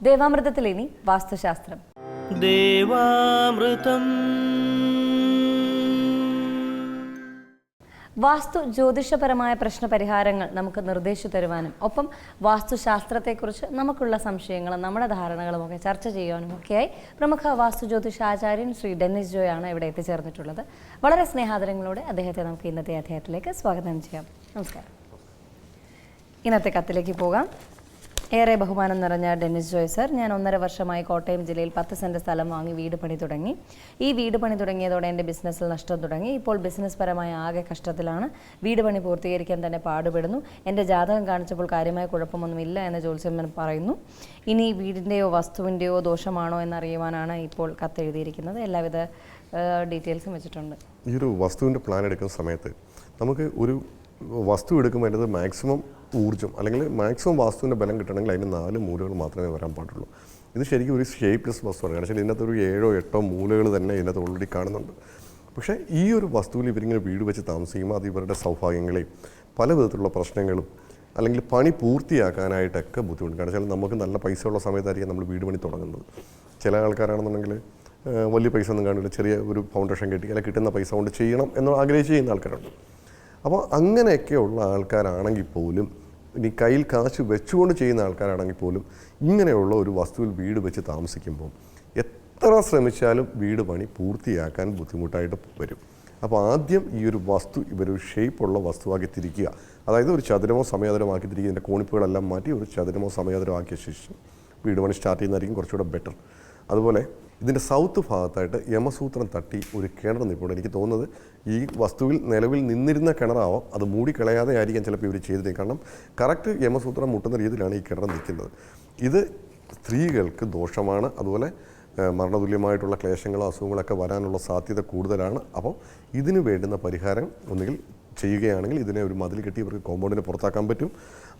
ദേവാമൃതത്തിൽ ഇനി വാസ്തുശാസ്ത്രം. വാസ്തു ജ്യോതിഷപരമായ പ്രശ്നപരിഹാരങ്ങൾ നമുക്ക് നിർദ്ദേശിച്ചു തരുവാനും ഒപ്പം വാസ്തുശാസ്ത്രത്തെക്കുറിച്ച് നമുക്കുള്ള സംശയങ്ങളും നമ്മുടെ ധാരണകളും ഒക്കെ ചർച്ച ചെയ്യുവാനും ഒക്കെയായി പ്രമുഖ വാസ്തു ജ്യോതിഷാചാര്യൻ ശ്രീ ഡെന്നിസ് ജോയ് ആണ് ഇവിടെ എത്തിച്ചേർന്നിട്ടുള്ളത്. വളരെ സ്നേഹാദരങ്ങളോടെ അദ്ദേഹത്തെ നമുക്ക് ഇന്നത്തെ അധ്യായത്തിലേക്ക് സ്വാഗതം ചെയ്യാം. നമസ്കാരം. ഇന്നത്തെ കത്തിലേക്ക് പോകാം. ഏറെ ബഹുമാനം നിറഞ്ഞ ഡെന്നിസ് ജോയ് സർ, ഞാൻ 1.5 വർഷമായി കോട്ടയം ജില്ലയിൽ 10 സെൻറ്റ് സ്ഥലം വാങ്ങി വീട് പണി തുടങ്ങി. ഈ വീട് പണി തുടങ്ങിയതോടെ എൻ്റെ ബിസിനസ്സിൽ നഷ്ടം തുടങ്ങി. ഇപ്പോൾ ബിസിനസ് പരമായ ആകെ കഷ്ടത്തിലാണ്. വീട് പണി പൂർത്തീകരിക്കാൻ തന്നെ പാടുപെടുന്നു. എൻ്റെ ജാതകം കാണിച്ചപ്പോൾ കാര്യമായ കുഴപ്പമൊന്നുമില്ല എന്ന് ജ്യോത്സ്യൻ പറയുന്നു. ഇനി വീടിൻ്റെയോ വസ്തുവിൻ്റെയോ ദോഷമാണോ എന്നറിയുവാനാണ് ഇപ്പോൾ കത്തെഴുതിയിരിക്കുന്നത്. എല്ലാവിധ ഡീറ്റെയിൽസും വെച്ചിട്ടുണ്ട്. ഈ ഒരു വസ്തുവിൻ്റെ പ്ലാൻ എടുക്കുന്ന സമയത്ത് നമുക്ക് ഒരു വസ്തു എടുക്കുമ്പോൾ അതിൻ്റെ മാക്സിമം ഊർജ്ജം അല്ലെങ്കിൽ മാക്സിമം വാസ്തുവിൻ്റെ ബലം കിട്ടണമെങ്കിൽ അതിന് 4 മൂലകൾ മാത്രമേ വരാൻ പാടുള്ളൂ. ഇത് ശരിക്കും ഒരു ഷേപ്പ്ലെസ് വസ്തുവാണ്. കാരണം വെച്ചാൽ ഇതിനകത്ത് ഒരു 7 8 മൂലകൾ തന്നെ ഇതിനകത്ത് ഓൾറെഡി കാണുന്നുണ്ട്. പക്ഷേ ഈ ഒരു വസ്തുവിൽ ഇവരിങ്ങനെ വീട് വെച്ച് താമസിക്കുമ്പോൾ അത് ഇവരുടെ സൗഭാഗ്യങ്ങളെയും പല വിധത്തിലുള്ള പ്രശ്നങ്ങളും അല്ലെങ്കിൽ പണി പൂർത്തിയാക്കാനായിട്ടൊക്കെ ബുദ്ധിമുട്ട്. കാരണം വെച്ചാൽ നമുക്ക് നല്ല പൈസ ഉള്ള സമയത്തായിരിക്കും നമ്മൾ വീട് പണി തുടങ്ങുന്നത്. ചില ആൾക്കാരാണെന്നുണ്ടെങ്കിൽ വലിയ പൈസ ഒന്നും കാണില്ല, ചെറിയ ഒരു ഫൗണ്ടേഷൻ കെട്ടി അല്ലെങ്കിൽ കിട്ടുന്ന പൈസ കൊണ്ട് ചെയ്യണം എന്ന് ആഗ്രഹിച്ച് ചെയ്യുന്ന ആൾക്കാരുണ്ട്. അപ്പോൾ അങ്ങനെയൊക്കെയുള്ള ആൾക്കാരാണെങ്കിൽ പോലും ഇനി കയ്യിൽ കാശ് വെച്ചുകൊണ്ട് ചെയ്യുന്ന ആൾക്കാരാണെങ്കിൽ പോലും ഇങ്ങനെയുള്ള ഒരു വസ്തുവിൽ വീട് വെച്ച് താമസിക്കുമ്പോൾ എത്ര ശ്രമിച്ചാലും വീട് പണി പൂർത്തിയാക്കാൻ ബുദ്ധിമുട്ടായിട്ട് വരും. അപ്പോൾ ആദ്യം ഈ ഒരു വസ്തു ഇവരൊരു ഷേപ്പുള്ള വസ്തുവാക്കി തിരിക്കുക. അതായത് ഒരു ചതുരമോ സമയാതരമാക്കി തിരിക്കുക. ഇതിൻ്റെ കോണിപ്പുകളെല്ലാം മാറ്റി ഒരു ചതുരമോ സമയാതരമോ ആക്കിയ ശേഷം വീട് പണി സ്റ്റാർട്ട് ചെയ്യുന്നതായിരിക്കും കുറച്ചുകൂടെ ബെറ്റർ. അതുപോലെ ഇതിൻ്റെ സൗത്ത് ഭാഗത്തായിട്ട് യമസൂത്രം തട്ടി ഒരു കിണർ നിൽപ്പുണ്ട്. എനിക്ക് തോന്നുന്നത് ഈ വസ്തുവിൽ നിലവിൽ നിന്നിരുന്ന കിണറാവാം, അത് മൂടിക്കളയാതെ ആയിരിക്കാം ചിലപ്പോൾ ഇവർ ചെയ്തിട്ട്. കാരണം കറക്റ്റ് യമസൂത്രം മുട്ടുന്ന രീതിയിലാണ് ഈ കിണർ നിൽക്കുന്നത്. ഇത് സ്ത്രീകൾക്ക് ദോഷമാണ്. അതുപോലെ മരണതുല്യമായിട്ടുള്ള ക്ലേശങ്ങളോ അസുഖങ്ങളൊക്കെ വരാനുള്ള സാധ്യത കൂടുതലാണ്. അപ്പോൾ ഇതിന് വേണ്ടുന്ന പരിഹാരം ഒന്നുകിൽ ചെയ്യുകയാണെങ്കിൽ ഇതിനെ ഒരു മതിൽ കെട്ടി ഇവർക്ക് കോമ്പൗണ്ടിനെ പുറത്താക്കാൻ പറ്റും.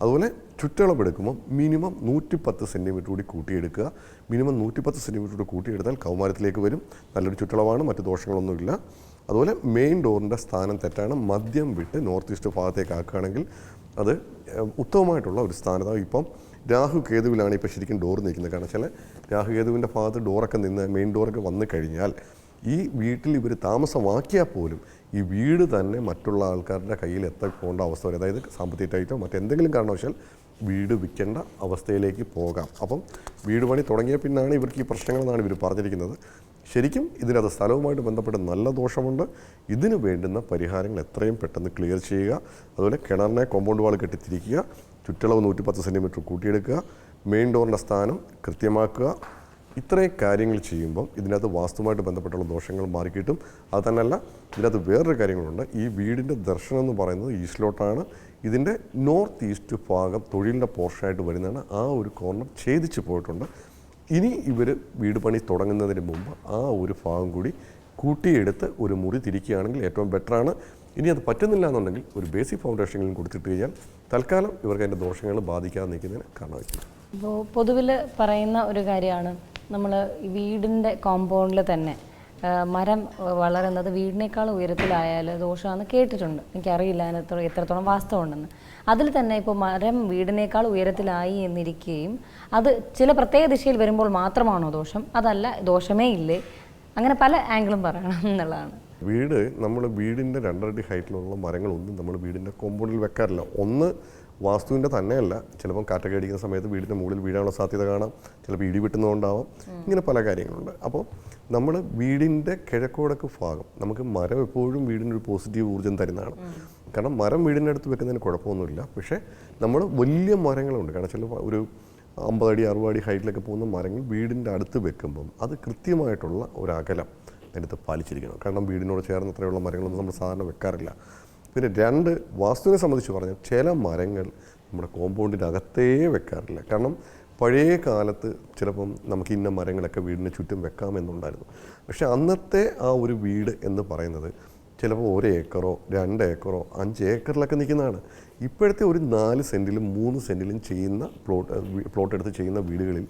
അതുപോലെ ചുറ്റളവെടുക്കുമ്പോൾ മിനിമം 110 സെൻറ്റിമീറ്റർ കൂടി കൂട്ടിയെടുക്കുക. മിനിമം 110 സെൻറ്റിമീറ്റർ കൂടി കൂട്ടിയെടുത്താൽ കൗമാരത്തിലേക്ക് വരും. നല്ലൊരു ചുറ്റളവാണ്, മറ്റു ദോഷങ്ങളൊന്നുമില്ല. അതുപോലെ മെയിൻ ഡോറിൻ്റെ സ്ഥാനം തെറ്റാണ്. മദ്യം വിട്ട് നോർത്ത് ഈസ്റ്റ് ഭാഗത്തേക്ക് ആക്കുകയാണെങ്കിൽ അത് ഉത്തമമായിട്ടുള്ള ഒരു സ്ഥാനത്താണ്. ഇപ്പം രാഹു കേതുവിലാണ് ഇപ്പോൾ ശരിക്കും ഡോർ നിൽക്കുന്നത്. കാരണം വെച്ചാൽ രാഹു കേതുവിൻ്റെ ഭാഗത്ത് ഡോറൊക്കെ നിന്ന് മെയിൻ ഡോറൊക്കെ വന്നു കഴിഞ്ഞാൽ ഈ വീട്ടിൽ ഇവർ താമസമാക്കിയാൽ പോലും ഈ വീട് തന്നെ മറ്റുള്ള ആൾക്കാരുടെ കയ്യിൽ പോകേണ്ട അവസ്ഥ വരും. അതായത് സാമ്പത്തികമായിട്ടോ മറ്റെന്തെങ്കിലും കാരണവശാൽ വീട് വിൽക്കേണ്ട അവസ്ഥയിലേക്ക് പോകാം. അപ്പം വീട് പണി തുടങ്ങിയ പിന്നാണ് ഇവർക്ക് ഈ പ്രശ്നങ്ങളെന്നാണ് ഇവർ പറഞ്ഞിരിക്കുന്നത്. ശരിക്കും ഇതിനകത്ത് സ്ഥലവുമായിട്ട് ബന്ധപ്പെട്ട് നല്ല ദോഷമുണ്ട്. ഇതിന് വേണ്ടുന്ന പരിഹാരങ്ങൾ എത്രയും പെട്ടെന്ന് ക്ലിയർ ചെയ്യുക. അതുപോലെ കിണറിനെ കോമ്പൗണ്ട് വാൾ കെട്ടിത്തിരിക്കുക, ചുറ്റളവ് 110 സെൻറ്റിമീറ്റർ കൂട്ടിയെടുക്കുക, മെയിൻ ഡോറിൻ്റെ സ്ഥാനം കൃത്യമാക്കുക. ഇത്രയും കാര്യങ്ങൾ ചെയ്യുമ്പം ഇതിനകത്ത് വാസ്തുവുമായിട്ട് ബന്ധപ്പെട്ടുള്ള ദോഷങ്ങൾ മാറിക്കിട്ടും. അത് തന്നെയല്ല, ഇതിനകത്ത് വേറൊരു കാര്യങ്ങളുണ്ട്. ഈ വീടിൻ്റെ ദർശനം എന്ന് പറയുന്നത് ഈസ്റ്റിലോട്ടാണ്. ഇതിൻ്റെ നോർത്ത് ഈസ്റ്റ് ഭാഗം തൊഴിലിൻ്റെ പോർഷനായിട്ട് വരുന്നതാണ്. ആ ഒരു കോർണർ ഛേദിച്ച് പോയിട്ടുണ്ട്. ഇനി ഇവർ വീട് പണി തുടങ്ങുന്നതിന് മുമ്പ് ആ ഒരു ഭാഗം കൂടി കൂട്ടിയെടുത്ത് ഒരു മുറി തിരിക്കുകയാണെങ്കിൽ ഏറ്റവും ബെറ്ററാണ്. ഇനി അത് പറ്റുന്നില്ല എന്നുണ്ടെങ്കിൽ ഒരു ബേസിക് ഫൗണ്ടേഷനിലും കൊടുത്തിട്ട് കഴിഞ്ഞാൽ തൽക്കാലം ഇവർക്ക് അതിൻ്റെ ദോഷങ്ങൾ ബാധിക്കാതെ നിൽക്കുന്നതിന് കാരണമായിരിക്കും. ഇപ്പോൾ പൊതുവിൽ പറയുന്ന ഒരു കാര്യമാണ്, നമ്മൾ വീടിൻ്റെ കോമ്പൗണ്ടിൽ തന്നെ മരം വളരുന്നത് വീടിനേക്കാൾ ഉയരത്തിലായാൽ ദോഷമാണെന്ന് കേട്ടിട്ടുണ്ട്. എനിക്കറിയില്ല അതിനകത്ത് എത്രത്തോളം വാസ്തവമുണ്ടെന്ന്. അതിൽ തന്നെ ഇപ്പോൾ മരം വീടിനേക്കാൾ ഉയരത്തിലായി എന്നിരിക്കുകയും അത് ചില പ്രത്യേക ദിശയിൽ വരുമ്പോൾ മാത്രമാണോ ദോഷം, അതല്ല ദോഷമേ ഇല്ലേ, അങ്ങനെ പല ആംഗിളും പറയണം എന്നുള്ളതാണ്. വീട് നമ്മൾ വീടിൻ്റെ 2 അടി ഹൈറ്റിലുള്ള മരങ്ങളൊന്നും നമ്മൾ വീടിൻ്റെ കോമ്പൗണ്ടിൽ വെക്കാറില്ല. ഒന്ന് വാസ്തുവിൻ്റെ തന്നെയല്ല, ചിലപ്പം കാറ്റൊക്കെ അടിക്കുന്ന സമയത്ത് വീടിൻ്റെ മുകളിൽ വീഴാനുള്ള സാധ്യത കാണാം, ചിലപ്പോൾ ഇടി വെട്ടുന്നതുകൊണ്ടാവാം, ഇങ്ങനെ പല കാര്യങ്ങളുണ്ട്. അപ്പോൾ നമ്മൾ വീടിൻ്റെ കിഴക്കോടക്ക് ഭാഗം നമുക്ക് മരം എപ്പോഴും വീടിനൊരു പോസിറ്റീവ് ഊർജ്ജം തരുന്നതാണ്. കാരണം മരം വീടിൻ്റെ അടുത്ത് വെക്കുന്നതിന് കുഴപ്പമൊന്നുമില്ല. പക്ഷേ നമ്മൾ വലിയ മരങ്ങളുണ്ട്, കാരണം ചില ഒരു 50 അടി 60 അടി ഹൈറ്റിലൊക്കെ പോകുന്ന മരങ്ങൾ വീടിൻ്റെ അടുത്ത് വെക്കുമ്പം അത് കൃത്യമായിട്ടുള്ള ഒരു അകലം അതിനകത്ത് പാലിച്ചിരിക്കണം. കാരണം വീടിനോട് ചേർന്ന് അത്രയുള്ള മരങ്ങളൊന്നും നമ്മൾ സാധാരണ വെക്കാറില്ല. പിന്നെ 2, വാസ്തുവിനെ സംബന്ധിച്ച് പറഞ്ഞാൽ ചില മരങ്ങൾ നമ്മുടെ കോമ്പൗണ്ടിനകത്തേ വെക്കാറില്ല. കാരണം പഴയ കാലത്ത് ചിലപ്പം നമുക്ക് ഇന്ന മരങ്ങളൊക്കെ വീടിന് ചുറ്റും വെക്കാമെന്നുണ്ടായിരുന്നു. പക്ഷേ അന്നത്തെ ആ ഒരു വീട് എന്ന് പറയുന്നത് ചിലപ്പോൾ 1 ഏക്കറോ 2 ഏക്കറോ 5 ഏക്കറിലൊക്കെ നിൽക്കുന്നതാണ്. ഇപ്പോഴത്തെ ഒരു 4 സെൻറ്റിലും 3 സെൻറ്റിലും ചെയ്യുന്ന പ്ലോട്ട് എടുത്ത് ചെയ്യുന്ന വീടുകളിൽ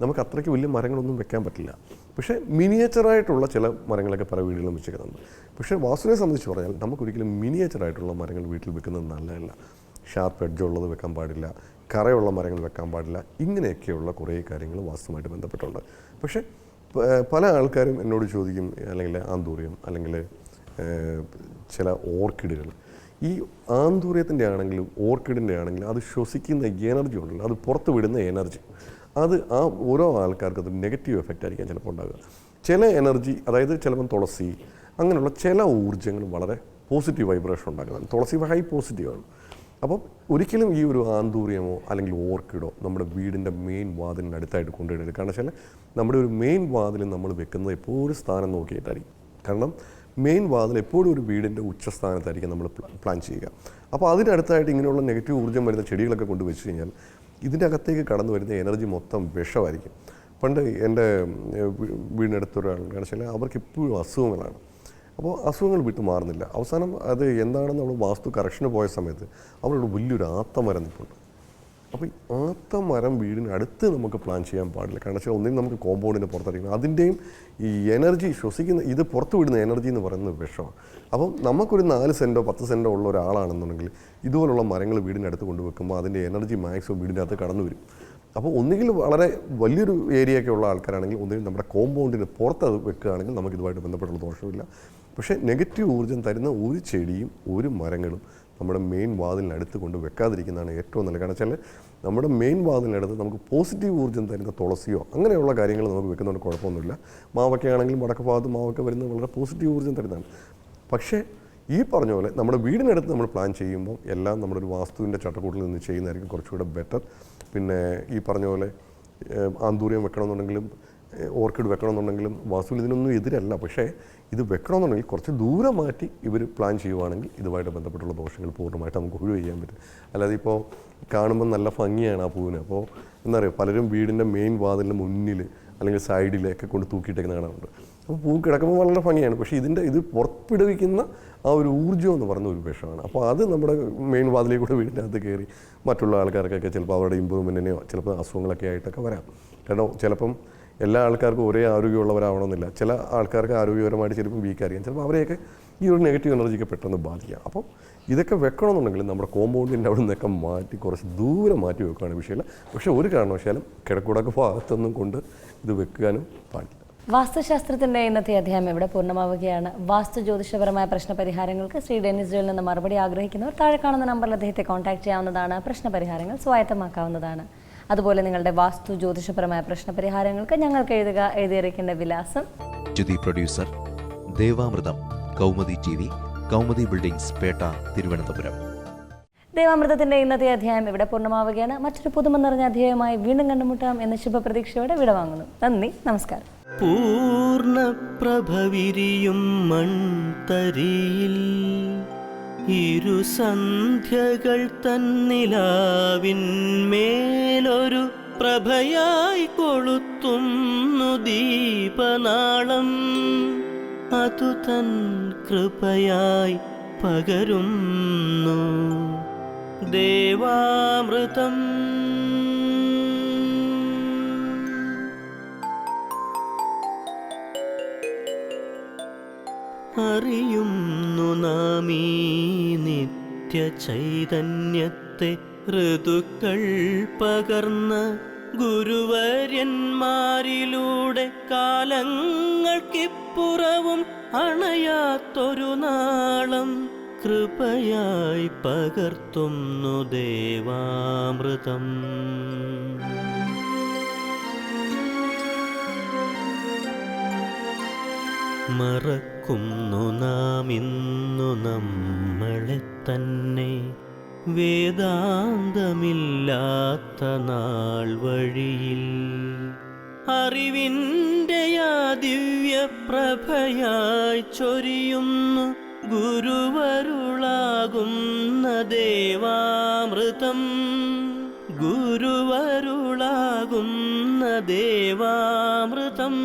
നമുക്ക് അത്രയ്ക്ക് വലിയ മരങ്ങളൊന്നും വെക്കാൻ പറ്റില്ല. പക്ഷേ മിനിയേച്ചറായിട്ടുള്ള ചില മരങ്ങളൊക്കെ പല വീടുകളിലും വെച്ചേക്കുന്നുണ്ട്. പക്ഷേ വാസ്തുവിനെ സംബന്ധിച്ച് പറഞ്ഞാൽ നമുക്കൊരിക്കലും മിനിയേച്ചറായിട്ടുള്ള മരങ്ങൾ വീട്ടിൽ വെക്കുന്നത് നല്ലതല്ല. ഷാർപ്പ് എഡ്ജുള്ളത് വെക്കാൻ പാടില്ല, കറയുള്ള മരങ്ങൾ വെക്കാൻ പാടില്ല. ഇങ്ങനെയൊക്കെയുള്ള കുറേ കാര്യങ്ങൾ വാസ്തുവുമായിട്ട് ബന്ധപ്പെട്ടുണ്ട്. പക്ഷേ പല ആൾക്കാരും എന്നോട് ചോദിക്കും, അല്ലെങ്കിൽ ആന്തൂറിയം അല്ലെങ്കിൽ ചില ഓർക്കിഡുകൾ, ഈ ആന്തൂറിയത്തിൻ്റെ ആണെങ്കിലും ഓർക്കിഡിൻ്റെ ആണെങ്കിലും അത് ശ്വസിക്കുന്ന എനർജി ഉണ്ടല്ലോ, അത് പുറത്ത് വിടുന്ന എനർജി, അത് ആ ഓരോ ആൾക്കാർക്ക് അത് നെഗറ്റീവ് എഫക്റ്റ് ആയിരിക്കാം ചിലപ്പോൾ ഉണ്ടാകുക. ചില എനർജി, അതായത് ചിലപ്പം തുളസി അങ്ങനെയുള്ള ചില ഊർജ്ജങ്ങൾ വളരെ പോസിറ്റീവ് വൈബ്രേഷൻ ഉണ്ടാക്കുന്നത്. തുളസി ഹൈ പോസിറ്റീവാണ്. അപ്പം ഒരിക്കലും ഈ ഒരു ആന്തൂറിയമോ അല്ലെങ്കിൽ ഓർക്കിഡോ നമ്മുടെ വീടിൻ്റെ മെയിൻ വാതിലിൻ്റെ അടുത്തായിട്ട് കൊണ്ടുവരരുത്. കാരണം വെച്ചാൽ നമ്മുടെ ഒരു മെയിൻ വാതിൽ നമ്മൾ വെക്കുന്നത് എപ്പോഴും സ്ഥാനം നോക്കിയിട്ടായിരിക്കും. കാരണം മെയിൻ വാതിൽ എപ്പോഴും ഒരു വീടിൻ്റെ ഉച്ചസ്ഥാനത്തായിരിക്കും നമ്മൾ പ്ലാൻ ചെയ്യുക. അപ്പോൾ അതിനടുത്തായിട്ട് ഇങ്ങനെയുള്ള നെഗറ്റീവ് ഊർജ്ജം വരുന്ന ചെടികളൊക്കെ കൊണ്ട് വെച്ച് കഴിഞ്ഞാൽ ഇതിൻ്റെ അകത്തേക്ക് കടന്നു വരുന്ന എനർജി മൊത്തം വിഷമായിരിക്കും. പണ്ട് എൻ്റെ വീടിനടുത്തൊരാൾ കാരണം വെച്ചാൽ അവർക്ക് എപ്പോഴും അസുഖങ്ങളാണ്. അപ്പോൾ അസുഖങ്ങൾ വിട്ടു മാറുന്നില്ല. അവസാനം അത് എന്താണെന്ന് നമ്മൾ വാസ്തു കറക്ഷന് പോയ സമയത്ത് അവരോട് വലിയൊരു ആത്തമരം നിൽപ്പുണ്ട്. അപ്പോൾ ഈ ആത്തമരം വീടിന് അടുത്ത് നമുക്ക് പ്ലാൻ ചെയ്യാൻ പാടില്ല. കാരണം വെച്ചാൽ ഒന്നിനും നമുക്ക് കോമ്പൗണ്ടിന് പുറത്തിറങ്ങണം. അതിൻ്റെയും ഈ എനർജി ശ്വസിക്കുന്ന ഇത് പുറത്ത് വിടുന്ന എനർജി എന്ന് പറയുന്നത് വിഷമാണ്. അപ്പം നമുക്കൊരു 4 സെൻറ്റോ 10 സെൻറ്റോ ഉള്ള ഒരാളാണെന്നുണ്ടെങ്കിൽ ഇതുപോലുള്ള മരങ്ങൾ വീടിനടുത്ത് കൊണ്ടുവെക്കുമ്പോൾ അതിൻ്റെ എനർജി മാക്സിമം വീടിൻ്റെ അകത്ത് കടന്നു വരും. അപ്പോൾ ഒന്നുകിൽ വളരെ വലിയൊരു ഏരിയയൊക്കെ ഉള്ള ആൾക്കാരാണെങ്കിൽ ഒന്നുകിൽ നമ്മുടെ കോമ്പൗണ്ടിന് പുറത്ത് അത് വെക്കുകയാണെങ്കിൽ നമുക്ക് ഇതുമായിട്ട് ബന്ധപ്പെട്ടുള്ള ദോഷമില്ല. പക്ഷേ നെഗറ്റീവ് ഊർജ്ജം തരുന്ന ഒരു ചെടിയും ഒരു മരങ്ങളും നമ്മുടെ മെയിൻ വാതിലിനടുത്ത് കൊണ്ട് വെക്കാതിരിക്കുന്നതാണ് ഏറ്റവും നല്ലത്. കാരണം വെച്ചാൽ നമ്മുടെ മെയിൻ വാതിലിനടുത്ത് നമുക്ക് പോസിറ്റീവ് ഊർജ്ജം തരുന്ന തുളസിയോ അങ്ങനെയുള്ള കാര്യങ്ങൾ നമുക്ക് വെക്കുന്നതുകൊണ്ട് കുഴപ്പമൊന്നുമില്ല. മാവൊക്കെയാണെങ്കിലും വടക്ക് ഭാഗത്ത് മാവൊക്കെ വരുന്നത് വളരെ പോസിറ്റീവ് ഊർജ്ജം തരുന്നതാണ്. പക്ഷേ ഈ പറഞ്ഞ പോലെ നമ്മുടെ വീടിനടുത്ത് നമ്മൾ പ്ലാൻ ചെയ്യുമ്പോൾ എല്ലാം നമ്മുടെ ഒരു വാസ്തുവിൻ്റെ ചട്ടക്കൂട്ടിൽ നിന്ന് ചെയ്യുന്നതായിരിക്കും കുറച്ചുകൂടെ ബെറ്റർ. പിന്നെ ഈ പറഞ്ഞ പോലെ ആന്തൂറിയം വെക്കണമെന്നുണ്ടെങ്കിലും ഓർക്കിഡ് വെക്കണമെന്നുണ്ടെങ്കിലും വാസ്തുവിൽ ഇതിനൊന്നും എതിരല്ല. പക്ഷേ ഇത് വെക്കണമെന്നുണ്ടെങ്കിൽ കുറച്ച് ദൂരം മാറ്റി ഇവർ പ്ലാൻ ചെയ്യുവാണെങ്കിൽ ഇതുമായിട്ട് ബന്ധപ്പെട്ടുള്ള ദോഷങ്ങൾ പൂർണ്ണമായിട്ട് നമുക്ക് ഒഴിവ് ചെയ്യാൻ പറ്റും. അല്ലാതെ ഇപ്പോൾ കാണുമ്പോൾ നല്ല ഭംഗിയാണ് ആ പൂവിന്. അപ്പോൾ എന്താ പറയുക, പലരും വീടിൻ്റെ മെയിൻ വാതിലിൻ്റെ മുന്നിൽ അല്ലെങ്കിൽ സൈഡിലൊക്കെ കൊണ്ട് തൂക്കിയിട്ടേക്കുന്ന കാണാറുണ്ട്. അപ്പോൾ പൂ കിടക്കുമ്പോൾ വളരെ ഭംഗിയാണ്. പക്ഷേ ഇത് പുറപ്പെടുവിക്കുന്ന ആ ഒരു ഊർജ്ജം എന്ന് പറയുന്ന ഒരു വിഷമാണ്. അപ്പോൾ അത് നമ്മുടെ മെയിൻ വാതിലേക്ക് കൂടെ വീടിൻ്റെ അകത്ത് കയറി മറ്റുള്ള ആൾക്കാർക്കൊക്കെ ചിലപ്പോൾ അവരുടെ ഇമ്പ്രൂവ്മെൻറ്റിനെയോ ചിലപ്പോൾ അസുഖങ്ങളൊക്കെ ആയിട്ടൊക്കെ വരാം. കാരണം ചിലപ്പം എല്ലാ ആൾക്കാർക്കും ഒരേ ആരോഗ്യമുള്ളവരാവണമെന്നില്ല. ചില ആൾക്കാർക്ക് ആരോഗ്യപരമായിട്ട് ചിലപ്പോൾ വീക്കായിരിക്കും. ചിലപ്പോൾ അവരെയൊക്കെ ഈ ഒരു നെഗറ്റീവ് എനർജിക്ക് പെട്ടെന്ന് ബാധിക്കാം. അപ്പം ഇതൊക്കെ വെക്കണമെന്നുണ്ടെങ്കിൽ നമ്മുടെ കോമ്പൗണ്ടിൻ്റെ അവിടെ നിന്നൊക്കെ മാറ്റി കുറച്ച് ദൂരം മാറ്റി വെക്കുകയാണ് വിഷയമില്ല. പക്ഷേ ഒരു കാരണവശാലും കിഴക്കുടക്ക് ഭാഗത്തൊന്നും കൊണ്ട് ഇത് വെക്കാനും പാടില്ല. വാസ്തുശാസ്ത്രത്തിൻ്റെ ഇന്നത്തെ അധ്യായം ഇവിടെ പൂർണ്ണമാവുകയാണ്. വാസ്തു ജ്യോതിഷപരമായ പ്രശ്നപരിഹാരങ്ങൾക്ക് ശ്രീ ഡെന്നിസ് ജോയിൽ നിന്ന് മറുപടി ആഗ്രഹിക്കുന്നവർ താഴെ കാണുന്ന നമ്പറിൽ അദ്ദേഹത്തെ കോൺടാക്ട് ചെയ്യാവുന്നതാണ്. പ്രശ്നപരിഹാരങ്ങൾ സ്വായത്തമാക്കാവുന്നതാണ്. അതുപോലെ നിങ്ങളുടെ വാസ്തു ജ്യോതിഷപരമായ പ്രശ്നപരിഹാരങ്ങൾക്ക് ഞങ്ങൾക്ക് എഴുതിയിരിക്കേണ്ട വിലാസം: producer Devamritham, Kaumudi TV, Kaumudi buildings, Pettah, Thiruvananthapuram. ദേവാമൃതത്തിന്റെ ഇന്നത്തെ അധ്യായം ഇവിടെ പൂർണ്ണമാവുകയാണ്. മറ്റൊരു പുതുമ നിറഞ്ഞ അധ്യായവുമായി വീണ്ടും കണ്ടുമുട്ടാം എന്ന ശുഭപ്രതീക്ഷയോടെ വിടവാങ്ങുന്നു. നന്ദി, നമസ്കാരം. പൂർണ്ണപ്രഭവിരിയും മൺതരിയിൽ ഇരുസന്ധ്യകൾ തന്നിലാവിന്മേലൊരു പ്രഭയായി കൊളുത്തുന്നു ദീപനാളം. അതു തൻ കൃപയായി പകരുന്നു ദേവാമൃതം. അറിയുന്നു നാം ഈ നിത്യ ചൈതന്യത്തെ ഋതുക്കൾ പകർന്ന ഗുരുവര്യന്മാരിലൂടെ കാലങ്ങൾക്കിപ്പുറവും അണയാത്തൊരു നാളം കൃപയായി പകർത്തുന്നു ദേവാമൃതം. മറക്കുന്നു നാം ഇന്നു നമ്മളെ തന്നെ വേദാന്തമില്ലാത്ത നാൾ വഴിയിൽ. അറിവിൻ്റെ ആ ദിവ്യപ്രഭയായി ചൊരിയുന്നു ഗുരുവരുളാകുന്ന ദേവാമൃതം. ഗുരുവരുളാകുന്ന ദേവാമൃതം.